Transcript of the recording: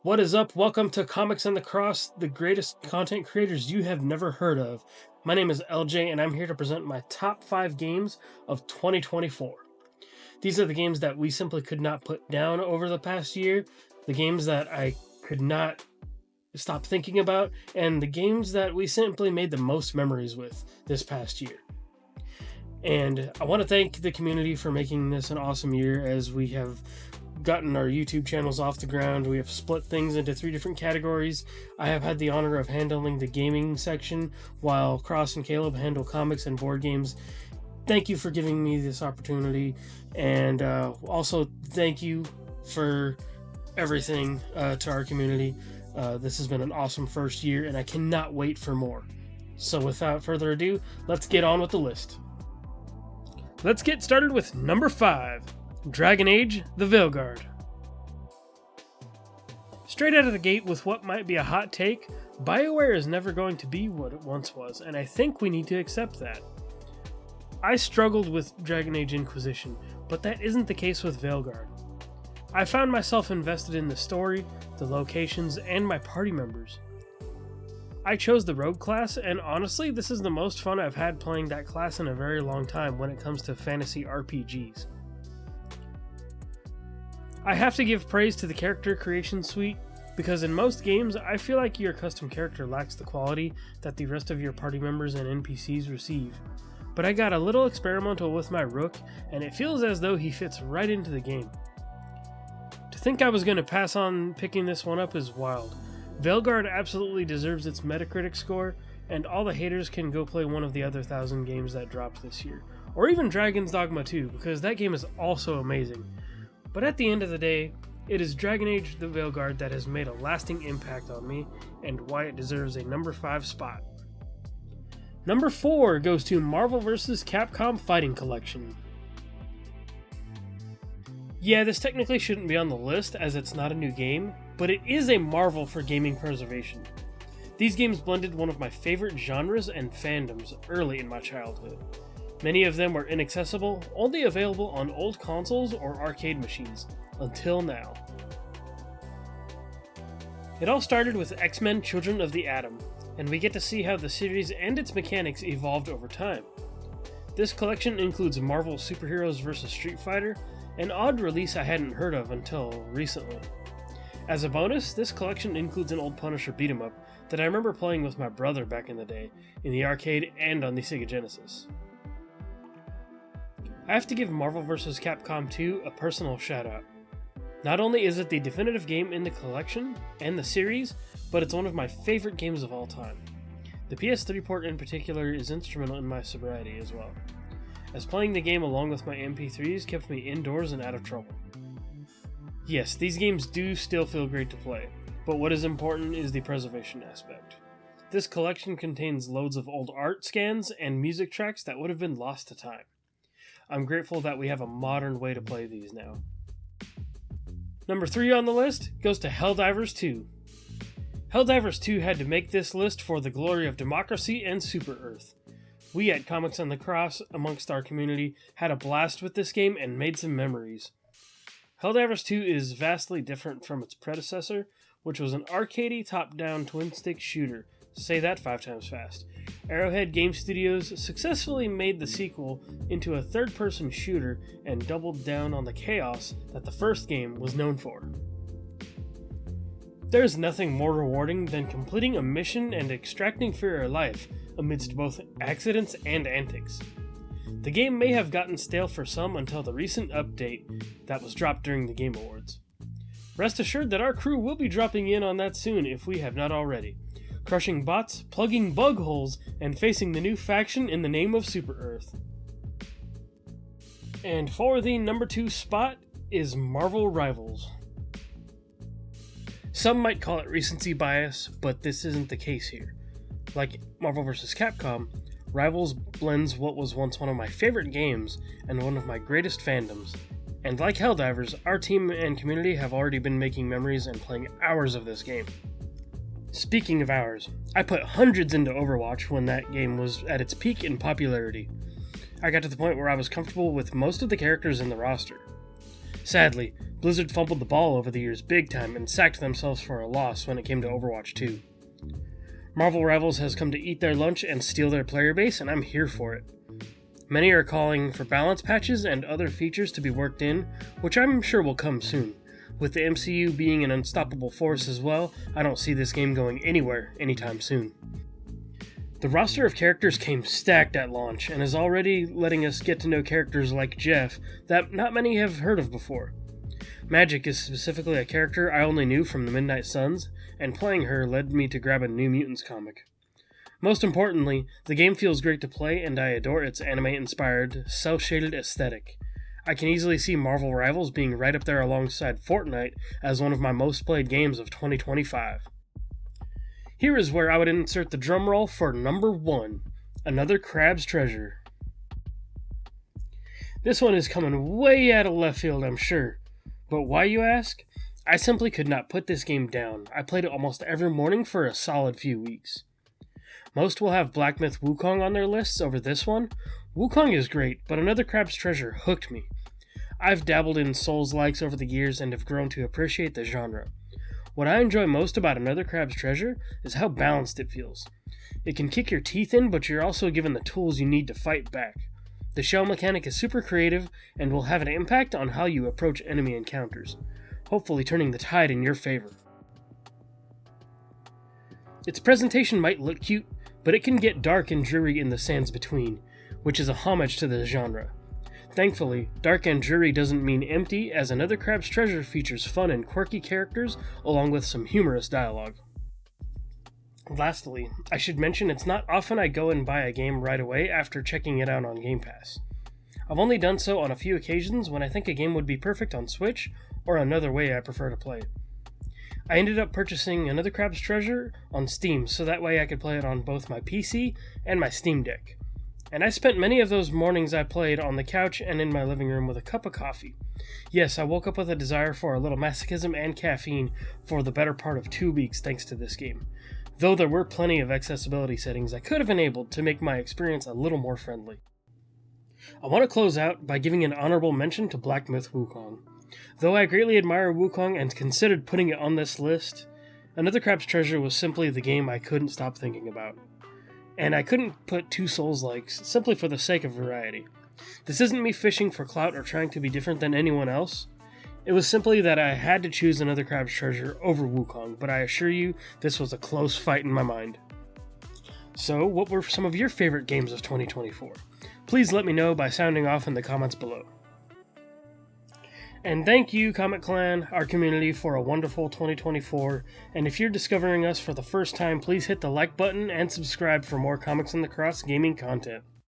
What is up? Welcome to Comics on the Cross, the greatest content creators you have never heard of. My name is LJ, and I'm here to present my top 5 games of 2024. These are the games that we simply could not put down over the past year, the games that I could not stop thinking about, and the games that we simply made the most memories with this past year. And I want to thank the community for making this an awesome year, as we have gotten our YouTube channels off the ground. We have split things into 3 different categories. I have had the honor of handling the gaming section, while Cross and Caleb handle comics and board games. Thank you for giving me this opportunity, and also thank you for everything to our community. This has been an awesome first year, and I cannot wait for more. So without further ado, let's get on with the list. Let's get started with number 5. Dragon Age: The Veilguard. Straight out of the gate with what might be a hot take, BioWare is never going to be what it once was, and I think we need to accept that. I struggled with Dragon Age Inquisition, but that isn't the case with Veilguard. I found myself invested in the story, the locations, and my party members. I chose the Rogue class, and honestly, this is the most fun I've had playing that class in a very long time when it comes to fantasy RPGs. I have to give praise to the character creation suite, because in most games, I feel like your custom character lacks the quality that the rest of your party members and NPCs receive. But I got a little experimental with my Rook, and it feels as though he fits right into the game. To think I was going to pass on picking this one up is wild. Veilguard absolutely deserves its Metacritic score, and all the haters can go play one of the other 1,000 games that dropped this year. Or even Dragon's Dogma 2, because that game is also amazing. But at the end of the day, it is Dragon Age: The Veilguard that has made a lasting impact on me, and why it deserves a number 5 spot. Number 4 goes to Marvel vs. Capcom Fighting Collection. Yeah, this technically shouldn't be on the list as it's not a new game, but it is a marvel for gaming preservation. These games blended one of my favorite genres and fandoms early in my childhood. Many of them were inaccessible, only available on old consoles or arcade machines, until now. It all started with X-Men: Children of the Atom, and we get to see how the series and its mechanics evolved over time. This collection includes Marvel Superheroes vs. Street Fighter, an odd release I hadn't heard of until recently. As a bonus, this collection includes an old Punisher beat-em-up that I remember playing with my brother back in the day, in the arcade and on the Sega Genesis. I have to give Marvel vs. Capcom 2 a personal shout out. Not only is it the definitive game in the collection and the series, but it's one of my favorite games of all time. The PS3 port in particular is instrumental in my sobriety as well, as playing the game along with my MP3s kept me indoors and out of trouble. Yes, these games do still feel great to play, but what is important is the preservation aspect. This collection contains loads of old art scans and music tracks that would have been lost to time. I'm grateful that we have a modern way to play these now. Number 3 on the list goes to Helldivers 2. Helldivers 2 had to make this list for the glory of democracy and Super Earth. We at Comics on the Cross, amongst our community, had a blast with this game and made some memories. Helldivers 2 is vastly different from its predecessor, which was an arcadey top-down twin-stick shooter. Say that 5 times fast. Arrowhead Game Studios successfully made the sequel into a third-person shooter and doubled down on the chaos that the first game was known for. There's nothing more rewarding than completing a mission and extracting for your life amidst both accidents and antics. The game may have gotten stale for some until the recent update that was dropped during the Game Awards. Rest assured that our crew will be dropping in on that soon if we have not already, crushing bots, plugging bug holes, and facing the new faction in the name of Super Earth. And for the number 2 spot is Marvel Rivals. Some might call it recency bias, but this isn't the case here. Like Marvel vs. Capcom, Rivals blends what was once one of my favorite games and one of my greatest fandoms. And like Helldivers, our team and community have already been making memories and playing hours of this game. Speaking of hours, I put hundreds into Overwatch when that game was at its peak in popularity. I got to the point where I was comfortable with most of the characters in the roster. Sadly, Blizzard fumbled the ball over the years big time and sacked themselves for a loss when it came to Overwatch 2. Marvel Rivals has come to eat their lunch and steal their player base, and I'm here for it. Many are calling for balance patches and other features to be worked in, which I'm sure will come soon. With the MCU being an unstoppable force as well, I don't see this game going anywhere anytime soon. The roster of characters came stacked at launch and is already letting us get to know characters like Jeff that not many have heard of before. Magic is specifically a character I only knew from the Midnight Suns, and playing her led me to grab a New Mutants comic. Most importantly, the game feels great to play and I adore its anime-inspired, cel-shaded aesthetic. I can easily see Marvel Rivals being right up there alongside Fortnite as one of my most played games of 2025. Here is where I would insert the drum roll for number 1, Another Crab's Treasure. This one is coming way out of left field, I'm sure. But why, you ask? I simply could not put this game down. I played it almost every morning for a solid few weeks. Most will have Black Myth Wukong on their lists over this one. Wukong is great, but Another Crab's Treasure hooked me. I've dabbled in Souls-likes over the years and have grown to appreciate the genre. What I enjoy most about Another Crab's Treasure is how balanced it feels. It can kick your teeth in, but you're also given the tools you need to fight back. The shell mechanic is super creative and will have an impact on how you approach enemy encounters, hopefully turning the tide in your favor. Its presentation might look cute, but it can get dark and dreary in the sands between, which is a homage to the genre. Thankfully, dark and dreary doesn't mean empty, as Another Crab's Treasure features fun and quirky characters along with some humorous dialogue. Lastly, I should mention it's not often I go and buy a game right away after checking it out on Game Pass. I've only done so on a few occasions when I think a game would be perfect on Switch, or another way I prefer to play it. I ended up purchasing Another Crab's Treasure on Steam, so that way I could play it on both my PC and my Steam Deck. And I spent many of those mornings I played on the couch and in my living room with a cup of coffee. Yes, I woke up with a desire for a little masochism and caffeine for the better part of 2 weeks thanks to this game. Though there were plenty of accessibility settings I could have enabled to make my experience a little more friendly. I want to close out by giving an honorable mention to Black Myth Wukong. Though I greatly admire Wukong and considered putting it on this list, Another Crab's Treasure was simply the game I couldn't stop thinking about. And I couldn't put 2 Souls-likes simply for the sake of variety. This isn't me fishing for clout or trying to be different than anyone else. It was simply that I had to choose Another Crab's Treasure over Wukong, but I assure you, this was a close fight in my mind. So, what were some of your favorite games of 2024? Please let me know by sounding off in the comments below. And thank you, Comic Clan, our community, for a wonderful 2024, and if you're discovering us for the first time, please hit the like button and subscribe for more Comics in the Cross gaming content.